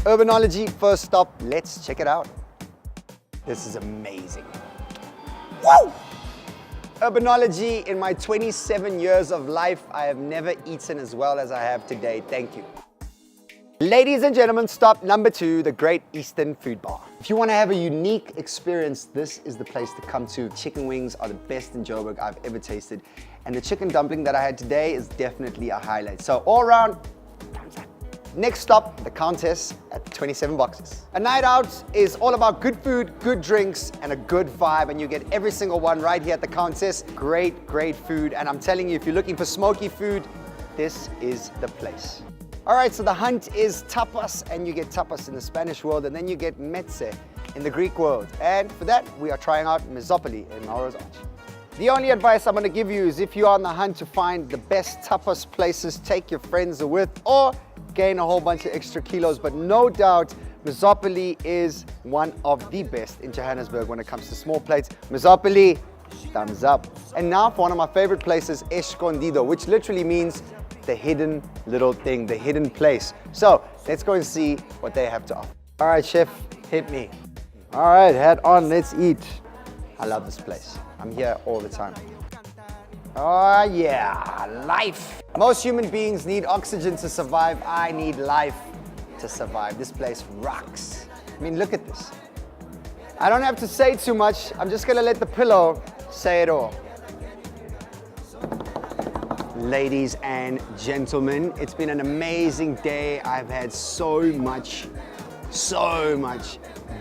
Urbanology, first stop, let's check it out. This is amazing. Woo! Urbanology, in my 27 years of life, I have never eaten as well as I have today. Thank you. Ladies and gentlemen, stop number 2, the Great Eastern Food Bar. If you want to have a unique experience, this is the place to come to. Chicken wings are the best in Joburg I've ever tasted. And the chicken dumpling that I had today is definitely a highlight. So all around, thumbs up. Next stop, the Countess at 27 Boxes. A night out is all about good food, good drinks, and a good vibe, and you get every single one right here at the Countess. Great, great food, and I'm telling you, if you're looking for smoky food, this is the place. All right, so the hunt is tapas, and you get tapas in the Spanish world, and then you get meze in the Greek world. And for that, we are trying out Mezopoli in Melrose Arch. The only advice I'm gonna give you is if you're on the hunt to find the best tapas places, take your friends with, or gain a whole bunch of extra kilos, but no doubt Mezopoli is one of the best in Johannesburg when it comes to small plates. Mezopoli, thumbs up. And now for one of my favorite places, Escondido, which literally means the hidden little thing, the hidden place. So let's go and see what they have to offer. All right, chef, hit me. All right, hat on, let's eat. I love this place. I'm here all the time. Oh yeah, life. Most human beings need oxygen to survive. I need life to survive. This place rocks. I mean, look at this. I don't have to say too much. I'm just gonna let the pillow say it all. Ladies and gentlemen, it's been an amazing day. I've had so much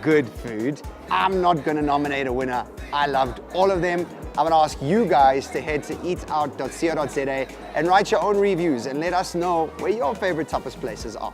good food. I'm not gonna nominate a winner. I loved all of them. I'm gonna ask you guys to head to eatout.co.za and write your own reviews and let us know where your favorite tapas places are.